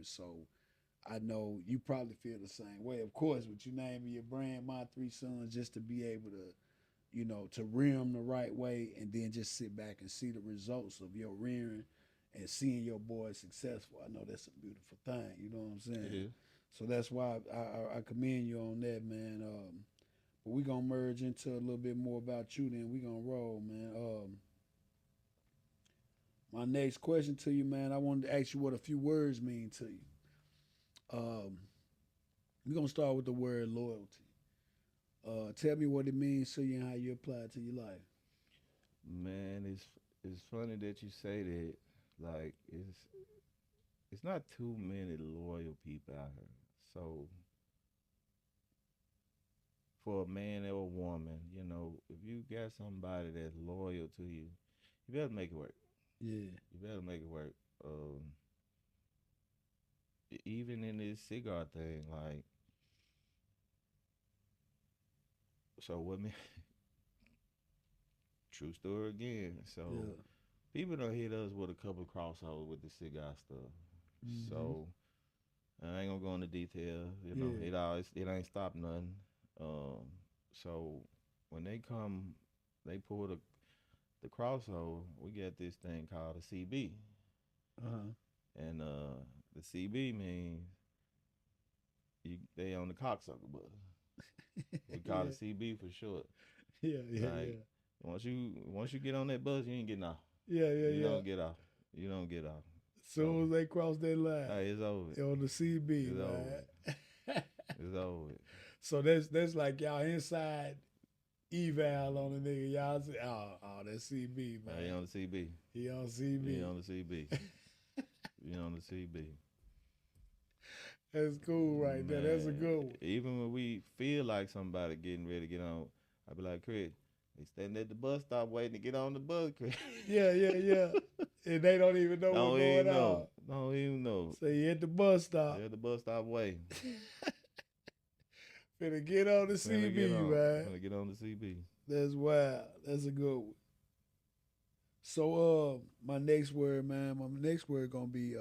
So I know you probably feel the same way, of course, with you naming your brand, My Three Sons, just to be able to, to rear them the right way and then just sit back and see the results of your rearing and seeing your boys successful. I know that's a beautiful thing. You know what I'm saying? It is. So that's why I commend you on that, man. But we gonna merge into a little bit more about you. Then we gonna roll, man. My next question to you, man. I wanted to ask you what a few words mean to you. Um, we're gonna start with the word loyalty. Tell me what it means to you and how you apply it to your life. Man, it's funny that you say that. Like it's not too many loyal people out here. So for a man or a woman, if you got somebody that's loyal to you, you better make it work. Yeah. You better make it work. Even in this cigar thing, like, so what me? True story again. So Yeah. people don't hit us with a couple crossovers with the cigar stuff. Mm-hmm. So I ain't gonna go into detail. Yeah. It ain't stopped nothing. Um, so when they come, they pull the crossover. We got this thing called a CB, Uh huh. and the CB means they on the cocksucker bus. We call Yeah. it CB for short. Yeah. Yeah. Like once you get on that bus, you ain't getting off. Yeah. Yeah. Yeah. You Yeah. don't get off. You don't get off. As So soon as they cross that line, it's over. on the CB, It's over. man. It's over. So that's like y'all inside eval on a nigga. Y'all say, that's CB, He man. on the CB. He on He CB. on the CB. You on the CB. That's cool right there. That's a Man, good one. even when we feel like somebody getting ready to get on, I be like, Chris, they standing at the bus stop waiting to get on the bus, Chris. Yeah, yeah, yeah. And they don't even know what's Don't going even on. know. Don't even know. So you at the bus stop. They're the bus stop way. Finna get on the CB, man. Finna get on the CB. That's wild. That's a good one. So my next word, man, my next word gonna be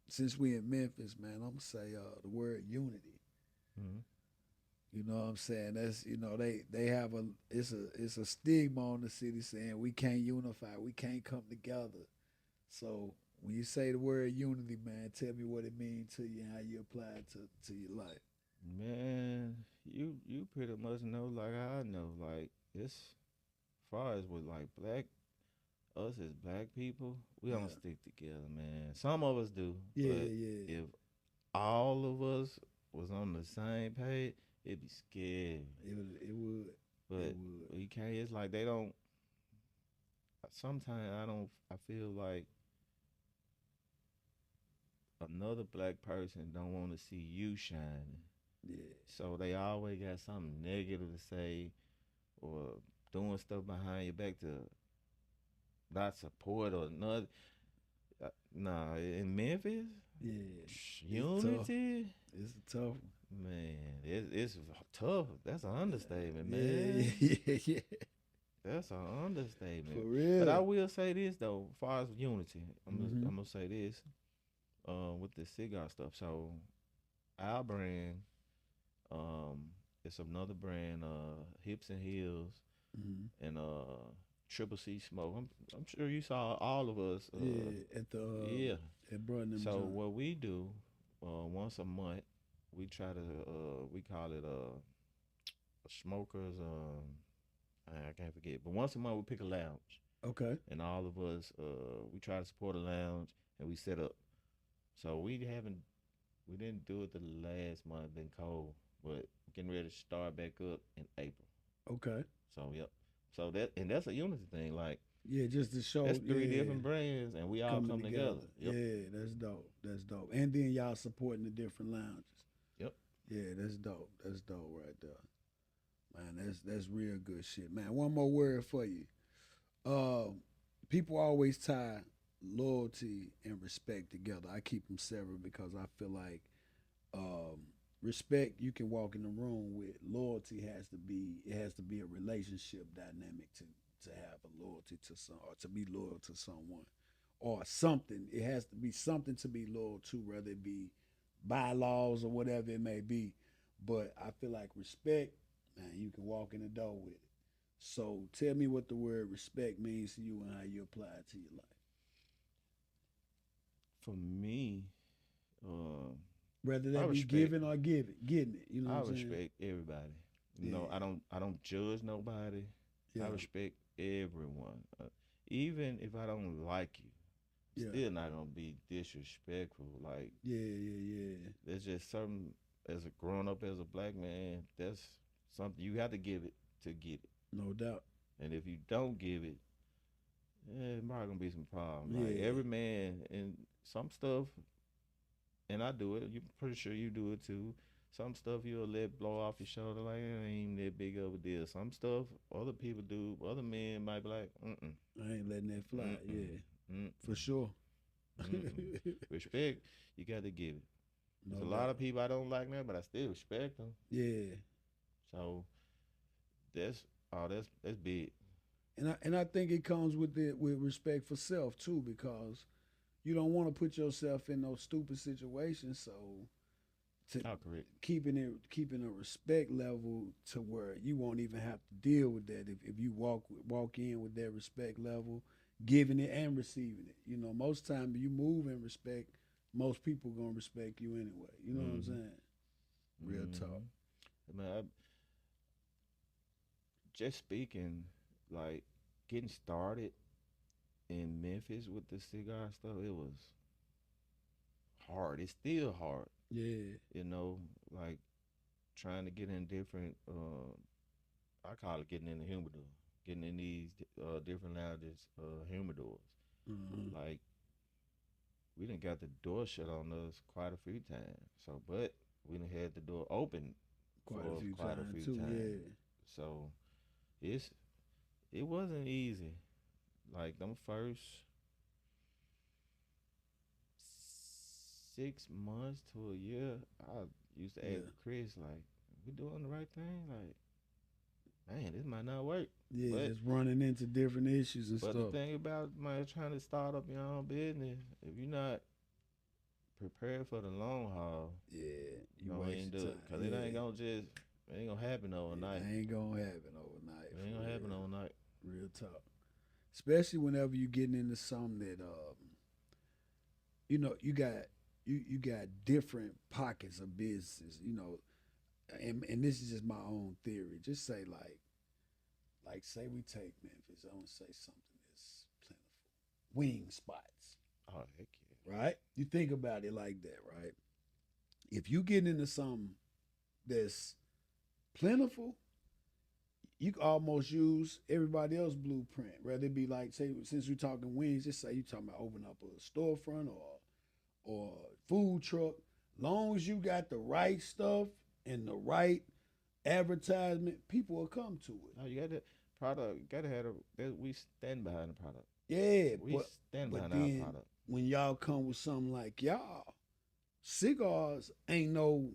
since we in Memphis, man, I'm gonna say the word unity. Mm-hmm. You know what I'm saying? That's they have it's a stigma on the city saying we can't unify, we can't come together. So when you say the word unity, man, tell me what it means to you and how you apply it to your life. Man, you pretty much know like I know. Like it's far as with like us as black people, we don't Yeah, stick together, man. Some of us do, yeah, but yeah. if all of us was on the same page, it'd be scary. It But would. you can't. It's like they don't. Sometimes I don't. I feel like another black person don't want to see you shining, Yeah, so they always got something negative to say or doing stuff behind your back to not support or not. Nah, in Memphis, yeah. It's tough. unity, It's a tough one. man, it's tough. That's an understatement, Yeah, man. yeah, yeah, yeah. That's an For understatement. But I real. will say this though, as far as unity, Hmm. I'm gonna say this, with the cigar stuff. So our brand, um, it's another brand, Hips and Heels, Hmm. and Triple C Smoke. I'm sure you saw all of us. Yeah, at the Yeah. at Brother So John. what we do, once a month, we try to we call it a smokers. I can't forget, but once a month we pick a lounge, Okay. and all of us we try to support a lounge, and we set up. So we didn't do it the last month, been cold, but getting ready to start back up in April. Okay. So yep. So that's a unity thing. Like Yeah, just to show, that's three yeah, different brands, and we all coming come together. together. Yep. Yeah, that's dope. That's dope. And then y'all supporting the different lounges. Yep. Yeah, that's dope. That's dope right there. Man, that's real good shit. Man, one more word for you. Uh, People always tie loyalty and respect together. I keep them separate because I feel like um, respect you can walk in the room with. Loyalty has to be a relationship dynamic to have a loyalty to some or to be loyal to someone or something. It has to be something to be loyal to, whether it be bylaws or whatever it may be. But I feel like respect, man, you can walk in the door with it. So tell me what the word respect means to you and how you apply it to your life. For me, uh, Whether I that be respect giving or getting it. You know what I I'm saying? respect everybody. You know, Yeah, I don't judge nobody. I yeah, respect everyone. Even if I don't like you, yeah, still not gonna be disrespectful. Like yeah, yeah, yeah. there's just something as a grown up as a black man, that's something you have to give it to get it. No doubt. And if you don't give it, yeah, it probably gonna be some problem. Like Yeah, every man and some stuff, and I do it. You pretty sure you do it too. Some stuff you'll let blow off your shoulder like it ain't even that big of a deal. Some stuff other people do, other men might be like, I ain't letting that fly. mm mm, Yeah, mm for mm, sure. Respect, you got to give it. There's No a lot doubt. of people I don't like now, but I still respect them. Yeah, So that's that's big. and I think it comes with respect for self too, because you don't want to put yourself in those stupid situations. So to Oh, correct. keeping a respect level to where you won't even have to deal with that if you walk in with that respect level, giving it and receiving it. You know, most time you move in respect, most people gonna respect you anyway. You know what I'm Mm-hmm. saying? Real talk. Mm-hmm. I mean, just speaking, like getting started in Memphis with the cigar stuff, it was hard. It's still hard, Yeah. you know, like trying to get in different. I call it getting in the humidor, getting in these different lounges, humidors. Uh-huh. Like we didn't got the door shut on us quite a few times. So, but we done had the door open Quite a for few quite a times few too. times. Yeah. So it's it wasn't easy. Like them first 6 months to a year, I used to ask Yeah. Chris, like, we doing the right thing? Like, man, this might not work. Yeah, But just running into different issues and but the stuff. thing about, man, trying to start up your own business, if you're not prepared for the long haul, Yeah, you you gonna ain't wasting do it. time. Cause Yeah, it ain't gonna happen overnight. it ain't gonna happen overnight It ain't for gonna happen real. overnight. Real talk. Especially whenever you getting into something that you got you got different pockets of businesses. And this is just my own theory. Just say like say we take Memphis. I want to say something that's plentiful. Wing spots, Oh heck right? You think about it like that, right? If you get into something that's plentiful, you can almost use everybody else's blueprint. Rather it be like, say, since we're talking wings, just say you talking about opening up a storefront or food truck. Long as you got the right stuff and the right advertisement, people will come to it. yeah. No, you got to product. You gotta have we stand behind the product. Yeah, We stand but behind our then product. when y'all come with something like y'all, cigars ain't no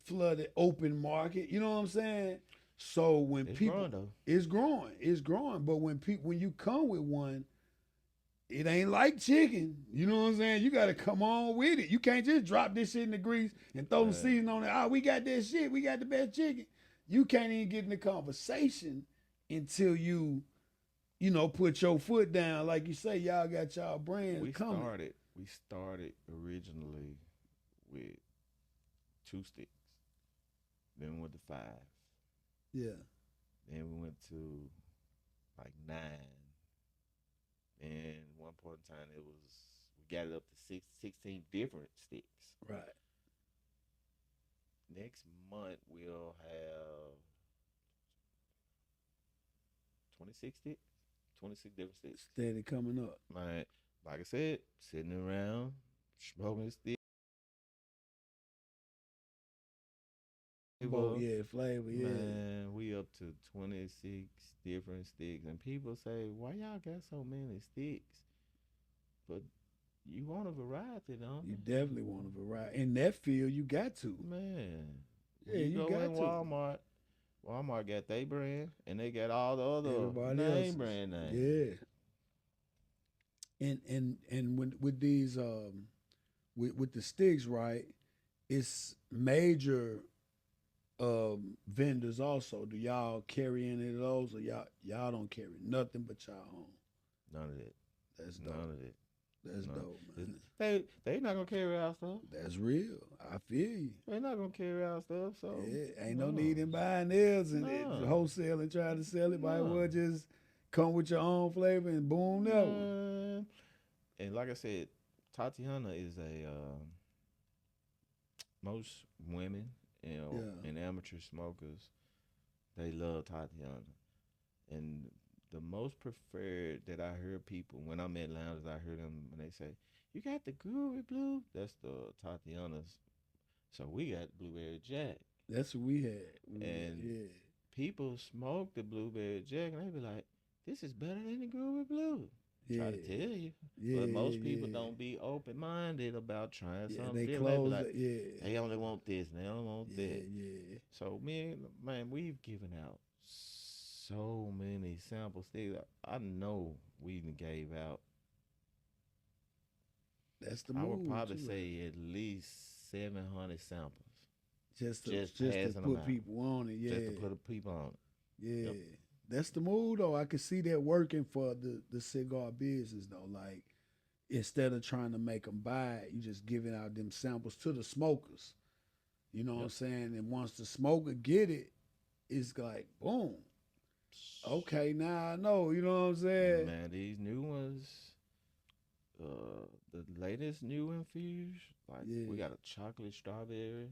flooded open market. You know what I'm saying? So when It's people, growing though. it's growing. But when you come with one, it ain't like chicken. You know what I'm saying? You got to come on with it. You can't just drop this shit in the grease and throw the season on it. Oh, we got that shit. We got the best chicken. You can't even get in the conversation until put your foot down. Like you say, y'all got y'all brands coming. We started originally with 2 sticks. Then we went to 5. Yeah. Then we went to like 9. And one point in time we got it up to 16 different sticks. Right. Next month we'll have 26 sticks. 26 different sticks. Steady coming up. Man, like I said, sitting around, smoking a stick. Flavor, yeah. Man, we up to 26 different sticks. And people say, why y'all got so many sticks? But you want a variety, don't You you? definitely want a variety. In that field, you got to. Man. Yeah, You you go got in to. Walmart got their brand, and they got all the other Everybody name else's. brand names. Yeah. And with these with the sticks, right? It's major vendors also. Do y'all carry any of those, or y'all don't carry nothing but y'all own? None of that. That's None dope. of that. That's None. dope, man. They not gonna carry our stuff. That's real. I feel you. They not gonna carry our stuff. So Yeah, ain't no need in buying theirs and wholesale and trying to sell it. Might as well just come with your own flavor and boom, that one. And like I said, Tatiana is a most women, and amateur smokers, they love Tatiana. And the most preferred that I hear people when I'm at lounges, I hear them when they say, "You got the Groovy Blue?" That's the Tatiana's. So we got Blueberry Jack. That's what we had. And people smoke the Blueberry Jack, and they be like, "This is better than the Groovy Blue." Try to tell you, but most people don't be open minded about trying something they different. close They be like, they only want this, and they only want that. Yeah. So man, we've given out so many samples. I know we even gave out. That's the I move. would probably say at least 700 samples. Just to put people on it, yeah. Just to put people on it. Yeah. Yep. That's the move though. I can see that working for the cigar business though. Like instead of trying to make them buy it, you just giving out them samples to the smokers. You know what I'm saying? And once the smoker get it, it's like boom. Okay, now I know. You know what I'm saying? Man, these new ones, the latest new infused, like we got a chocolate strawberry.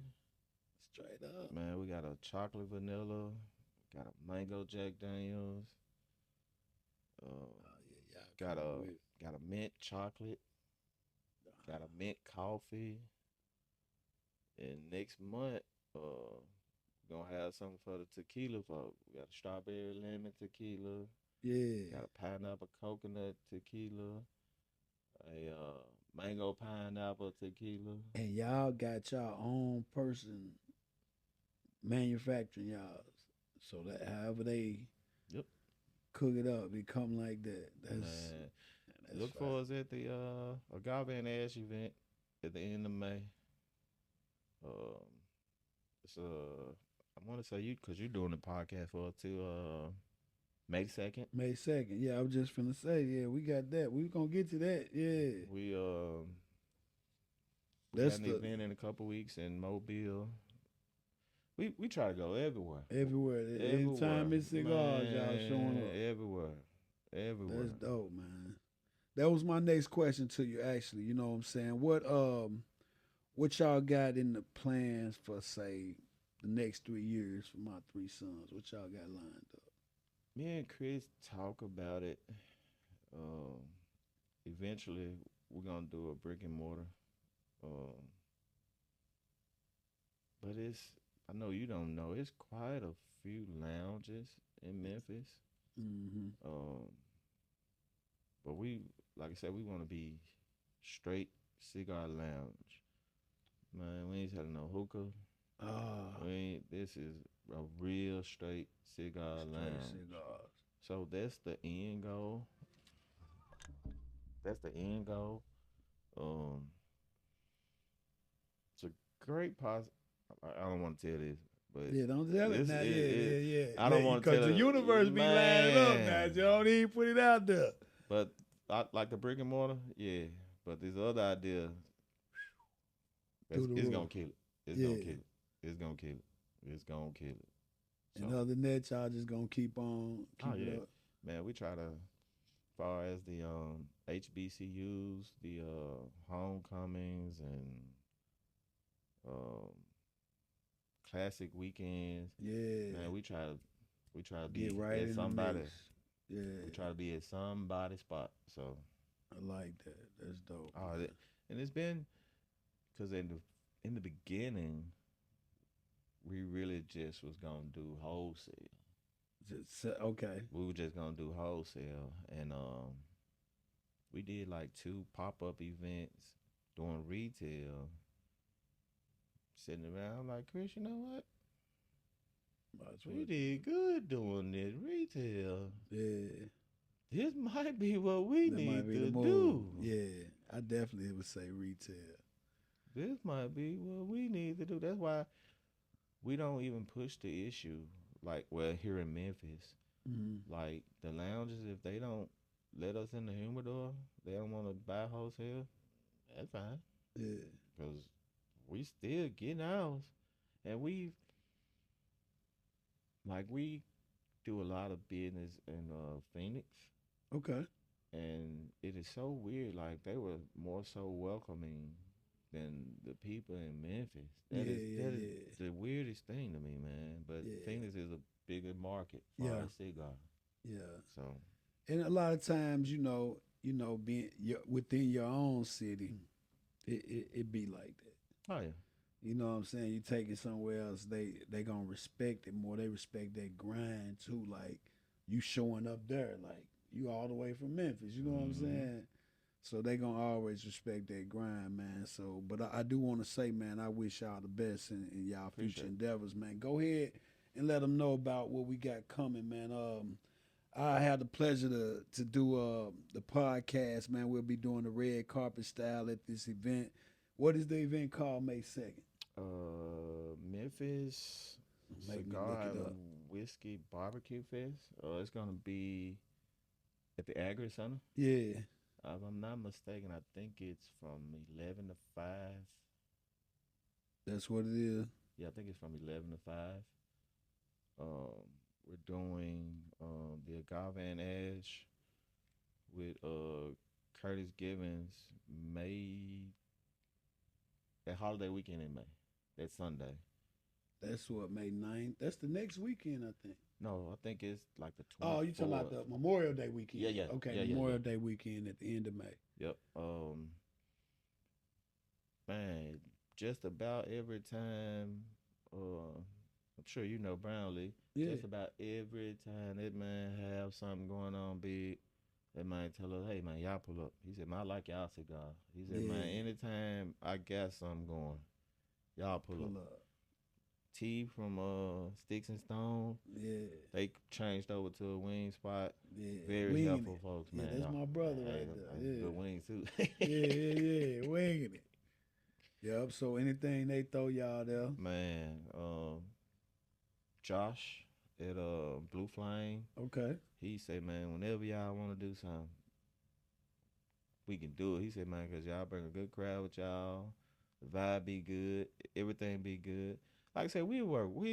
Straight up. Man, we got a chocolate vanilla, got a mango Jack Daniels. Got a mint chocolate, got a mint coffee, and next month, gonna have something for the tequila folks. We got a strawberry lemon tequila. Yeah. Got a pineapple coconut tequila. A mango pineapple tequila. And y'all got your own person manufacturing y'all. So that however they Yep, cook it up, it come like that. man. That's Look fine. for us at the Agave and Ash event at the end of May. Um, it's I want to say you because you're doing the podcast for us too. May 2nd. May 2nd. Yeah, I was just finna say, yeah, we got that. We gonna get to that. Yeah. We got That's an the event in a couple weeks in Mobile. We try to go everywhere. everywhere. Everywhere. Anytime it's cigars, y'all showing Man, up. everywhere. That's Everywhere. dope, man. That was my next question to you, actually. You know what I'm saying? What y'all got in the plans for say the next 3 years for my three sons? What y'all got lined up? Me and Chris talk about it. Um, Eventually we're gonna do a brick and mortar. Um, but I know you don't know, it's quite a few lounges in Memphis. Mm-hmm. Um, but like I said, we want to be straight cigar lounge. Man, we ain't selling no hookah. Ah, This is a real straight cigar straight lounge. cigars. So that's the end goal. That's the end goal. Um, it's a great I don't want to tell this, but Yeah, don't tell it this now. it, Yeah, it yeah, I yeah. don't want to Because tell the it, universe be lining up now. You man. don't even put it out there. But I like the brick and mortar, yeah. But this other idea, Through the it's roof. gonna kill it. It's gonna Yeah. kill it. It's gonna kill it. It's gonna kill it. And So, other than that, y'all just gonna keep oh it yeah, up. man. We try to, far as the HBCUs, the homecomings and um classic weekends. Yeah. Man, we try to Get be right at in the somebody. mix. Yeah. We try to be at somebody's spot. So, I like that. That's dope, oh, man. and it's been because in the beginning we really just was gonna do wholesale. Okay. We were just gonna do wholesale, and we did like 2 pop-up events doing retail. Sitting around, I'm like, Chris, you know what? That's We what. did good doing this retail. Yeah. This might be what we That might need be the to move. do. Yeah. I definitely would say retail. This might be what we need to do. That's why we don't even push the issue. Like, well, here in Memphis, Mm-hmm. like the lounges, if they don't let us in the humidor, they don't want to buy wholesale. That's fine, Yeah. cause we still getting ours, and we do a lot of business in Phoenix, Okay. and it is so weird. Like they were more so welcoming than the people in Memphis. Yeah, That is yeah, the weirdest thing to me, man. But yeah. Phoenix is a bigger market for Yeah. a cigar. Yeah. So And a lot of times, being within your own city, it be like that. oh yeah, You know what I'm saying? You take it somewhere else, they gonna respect it more. They respect that grind too. Like you showing up there, like you all the way from Memphis. You know what I'm mm-hmm. saying? So they gonna always respect that grind, man. So, but I do want to say, man, I wish y'all the best in y'all future Appreciate it. endeavors, man. Go ahead and let them know about what we got coming, man. I had the pleasure to do the podcast, man. We'll be doing the red carpet style at this event. What is the event called? May 2nd. Memphis Make me look Cigar it and up. Whiskey Barbecue Fest. It's gonna be at the Agri Center. Yeah, If I'm not mistaken, I think it's from 11 to 5. that's what it is. Yeah, I think it's from 11 to 5. Um, we're doing the Agave and Ash with Curtis Gibbons May that holiday weekend in May. That Sunday. That's what May 9th. That's the next weekend, I think. No, I think it's like the Oh, you talking about 24th. the Memorial Day weekend? Yeah, yeah, Okay, yeah, yeah, yeah. Memorial Day weekend at the end of May. Yep. Man, just about every time. I'm sure you know Brownlee. Yeah, Just about every time that man have something going on big, That man tell us, hey man, y'all pull up. He said, man, I like y'all cigar. He said, man, Yeah. anytime I got something going, y'all pull up. Pull up. T from Sticks and Stone, Yeah. they changed over to a wing spot. Yeah. Very Winging helpful it. folks, Yeah, man. that's my brother Hey, right them, there. hey, Yeah. good wings too. Yeah. Winging it. Yep. So anything they throw y'all there. Man, Josh at Blue Flame, Okay. he said, man, whenever y'all want to do something, we can do it. He said, man, cause y'all bring a good crowd with y'all. The vibe be good. Everything be good. Like I said, we work with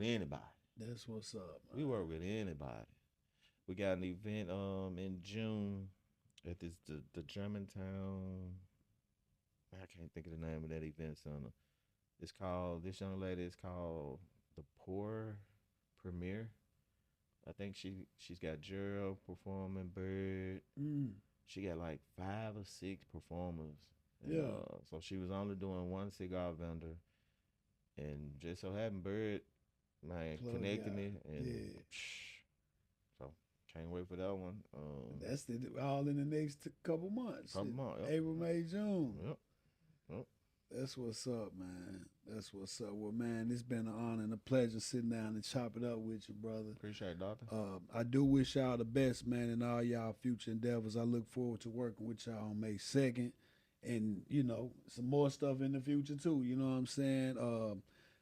anybody. That's what's up, We man. work with anybody. We got an event in June at the Germantown. I can't think of the name of that event center. It's called this young lady is called the Poor Premier. I think she's got Gerald performing, Bird. Mm. She got like 5 or 6 performers, and Yeah. so she was only doing one cigar vendor, and just so happened Bird man Plug connected y'all. me, and Yeah. so can't wait for that one. That's all in the next couple months. Couple months, yep. April, May, June. Yep. Yep. That's what's up, man. That's what's up. Well, man, it's been an honor and a pleasure sitting down and chop it up with you, brother. Appreciate it, doctor. I do wish y'all the best, man, in all y'all future endeavors. I look forward to working with y'all on May 2nd. And, some more stuff in the future, too. You know what I'm saying?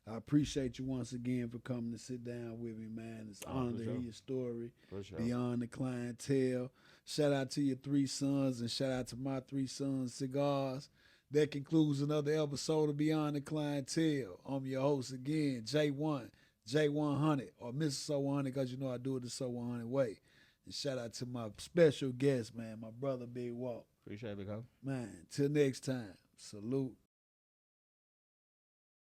I appreciate you once again for coming to sit down with me, man. It's an honor for to sure. hear your story. For sure. Beyond the Clientele. Shout out to your 3 sons and shout out to my 3 sons cigars. That concludes another episode of Beyond the Clientele. I'm your host again, J1, J100, or Mr. So 100, because you know I do it the So 100 way. And shout out to my special guest, man, my brother Big Walt. Appreciate it, Big Homie. Man, till next time, salute.